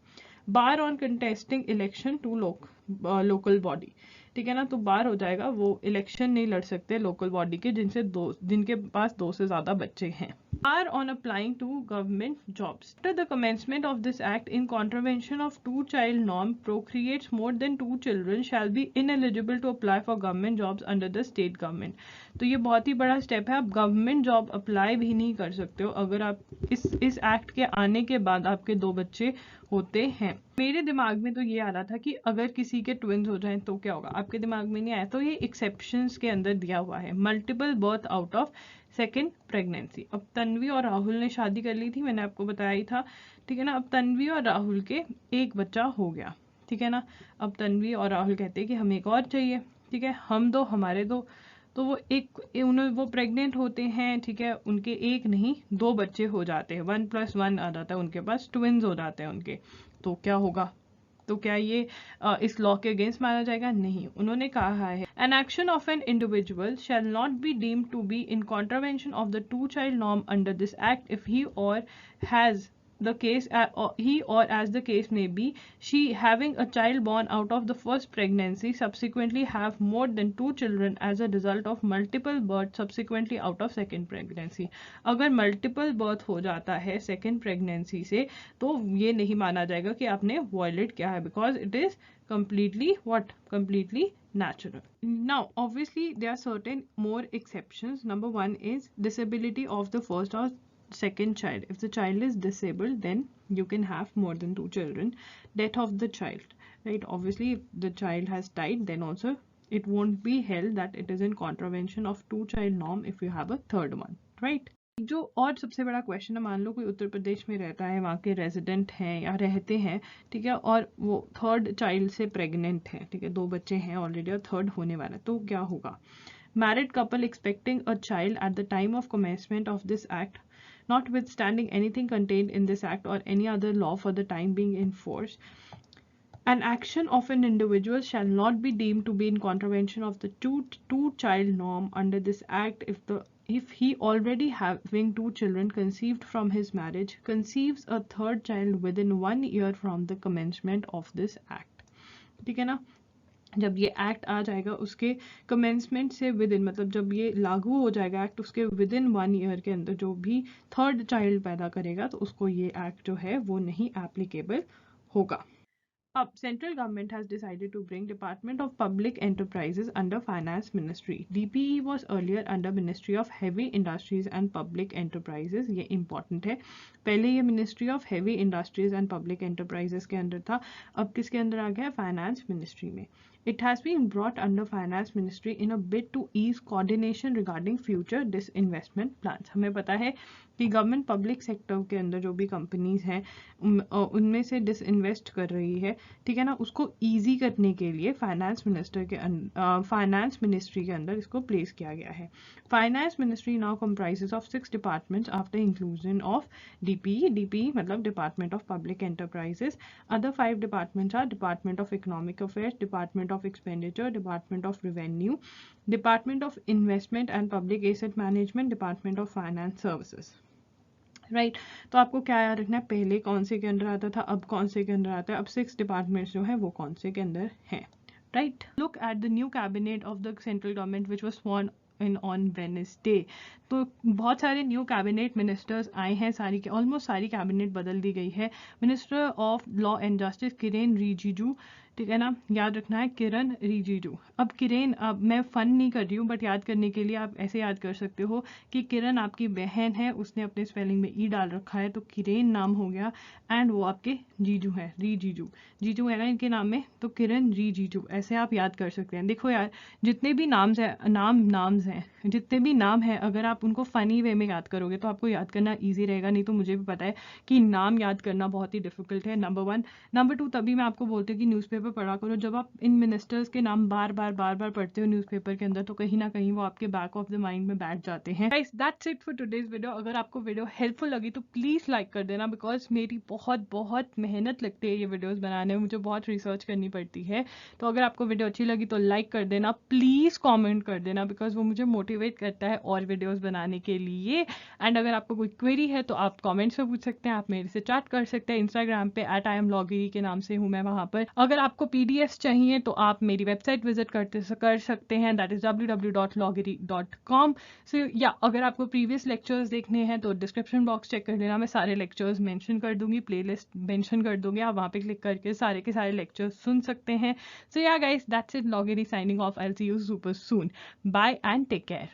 Bar on contesting election to local body, ठीक है ना, तो बार हो जाएगा, वो इलेक्शन नहीं लड़ सकते लोकल बॉडी के जिनके पास 2 से ज्यादा बच्चे हैं। Are on applying to government jobs. After the commencement of this act, in contravention of 2-child norm, procreates more than 2 children shall be ineligible to apply for government jobs under the state government. तो ये बहुत ही बड़ा step है, आप government job apply भी नहीं कर सकते हो अगर आप इस एक्ट के आने के बाद आपके 2 बच्चे होते हैं। मेरे दिमाग में तो ये आ रहा था कि अगर किसी के ट्विंस हो जाएं तो क्या होगा, आपके दिमाग में नहीं आया, तो ये एक्सेप्शंस के अंदर दिया हुआ है, multiple birth out of second pregnancy. अब तन्वी और राहुल ने शादी कर ली थी, मैंने आपको बताया ही था, ठीक है ना। अब तन्वी और राहुल के एक बच्चा हो गया, ठीक है ना। अब तन्वी और राहुल कहते हैं कि हमें एक और चाहिए, ठीक है, हम दो हमारे दो, तो वो प्रेग्नेंट होते हैं, ठीक है, उनके एक नहीं 2 बच्चे हो जाते हैं, 1+1 आ जाता है उनके पास, ट्विंस हो जाते हैं उनके, तो क्या होगा, तो क्या ये इस लॉ के अगेंस्ट माना जाएगा? नहीं। उन्होंने कहा है an action of an individual shall not be deemed to be in contravention of the two child norm under this act if he और has the case he or as the case may be, she having a child born out of the first pregnancy subsequently have more than 2 children as a result of multiple birth subsequently out of second pregnancy. अगर multiple birth हो जाता है second pregnancy से तो ये नहीं माना जाएगा कि आपने वॉयलेट किया है, because it is completely natural. Now obviously there are certain more exceptions. Number one is disability of the first or second child. If the child is disabled, then you can have more than 2 children. Death of the child, right? Obviously if the child has died, then also it won't be held that it is in contravention of 2 child norm if you have a third one, right? जो और सबसे बड़ा question है, मान लो कोई उत्तर प्रदेश में रहता है, वहाँ के रेजिडेंट हैं या रहते हैं, ठीक है, और वो थर्ड चाइल्ड से प्रेग्नेंट है, ठीक है, 2 बच्चे हैं ऑलरेडी और थर्ड होने वाला है, तो क्या होगा? Married couple expecting a child at the time of commencement of this act, notwithstanding anything contained in this act or any other law for the time being in force, an action of an individual shall not be deemed to be in contravention of the two child norm under this act if he already having 2 children conceived from his marriage conceives a third child within 1 year from the commencement of this act. ठीक है ना? जब ये act आ जाएगा उसके commencement से with in, मतलब जब ये लागू हो जाएगा एक्ट, उसके विद इन 1 ईयर के अंदर जो भी थर्ड चाइल्ड पैदा करेगा तो उसको ये एक्ट जो है वो नहीं एप्लीकेबल होगा. अब central government has decided to bring department of public enterprises under finance ministry. DPE was earlier under ministry of heavy industries and public enterprises. ये इंपॉर्टेंट है, पहले ये ministry of heavy industries and public enterprises के अंदर था, अब किसके अंदर आ गया? फाइनेंस मिनिस्ट्री में. It has been brought under Finance Ministry in a bid to ease coordination regarding future disinvestment plans. हमें पता है कि गवर्नमेंट पब्लिक सेक्टर के अंदर जो भी कंपनीज हैं उनमें से डिसइन्वेस्ट कर रही है, ठीक है ना, उसको ईजी करने के लिए फाइनेंस मिनिस्ट्री के अंदर इसको प्लेस किया गया है. Finance ministry now comprises of 6 departments after inclusion of DPE मतलब department of public enterprises. Other 5 departments are department of economic affairs, department of expenditure, department of revenue, department of investment and public asset management, department of finance services. Right तो आपको क्या याद रखना है, पहले कौन से के अंदर आता था, अब कौन से के अंदर आता है, अब 6 डिपार्टमेंट्स जो है वो कौन से के अंदर हैं. Right, look at the new cabinet of the central government which was sworn in on Wednesday. तो बहुत सारे न्यू कैबिनेट मिनिस्टर्स आए हैं, ऑलमोस्ट सारी कैबिनेट बदल दी गई है. Minister of law and justice Kiren Rijiju, ठीक है ना, याद रखना है किरण रिजिजू. अब किरण, अब मैं फन नहीं कर रही हूँ बट याद करने के लिए आप ऐसे याद कर सकते हो कि किरण आपकी बहन है, उसने अपने स्पेलिंग में ई डाल रखा है तो किरण नाम हो गया, एंड वो आपके जीजू है, जीजू है ना इनके नाम में, तो किरण रिजिजू, ऐसे आप याद कर सकते हैं. देखो यार, जितने भी नाम्स हैं जितने भी नाम हैं, अगर आप उनको फनी वे में याद करोगे तो आपको याद करना ईजी रहेगा. नहीं तो मुझे भी पता है कि नाम याद करना बहुत ही डिफिकल्ट है, नंबर 1. नंबर 2, तभी मैं आपको बोलती हूँ कि न्यूज़पेपर पढ़ा करो. जब आप इन मिनिस्टर्स के नाम बार बार पढ़ते हो न्यूज़पेपर के अंदर तो कहीं ना कहीं वो आपके बैक ऑफ द माइंड में बैठ जाते हैं. Guys, that's it for today's video. अगर आपको वीडियो हेल्पफुल लगी तो प्लीज लाइक कर देना, बिकॉज मेरी बहुत मेहनत लगती है ये वीडियोस बनाने में, मुझे बहुत रिसर्च करनी पड़ती है. तो अगर आपको वीडियो अच्छी लगी तो लाइक कर देना, प्लीज कॉमेंट कर देना, बिकॉज वो मुझे मोटिवेट करता है और वीडियोज बनाने के लिए. एंड अगर आपको कोई क्वेरी है तो आप कॉमेंट्स में पूछ सकते हैं, आप मेरे से चैट कर सकते हैं. इंस्टाग्राम पे @IamLogiri के नाम से हूँ मैं वहाँ पर. अगर आपको PDFs चाहिए तो आप मेरी वेबसाइट विजिट कर सकते हैं, दैट इज www.logiri.com. सो या अगर आपको प्रीवियस लेक्चर्स देखने हैं तो डिस्क्रिप्शन बॉक्स चेक कर लेना, मैं सारे लेक्चर्स मेंशन कर दूंगी, प्लेलिस्ट मेंशन कर दूंगी, आप वहाँ पे क्लिक करके सारे के सारे लेक्चर्स सुन सकते हैं. सो या guys, that's it. Logiri signing off. I'll see you super soon. Bye and take care.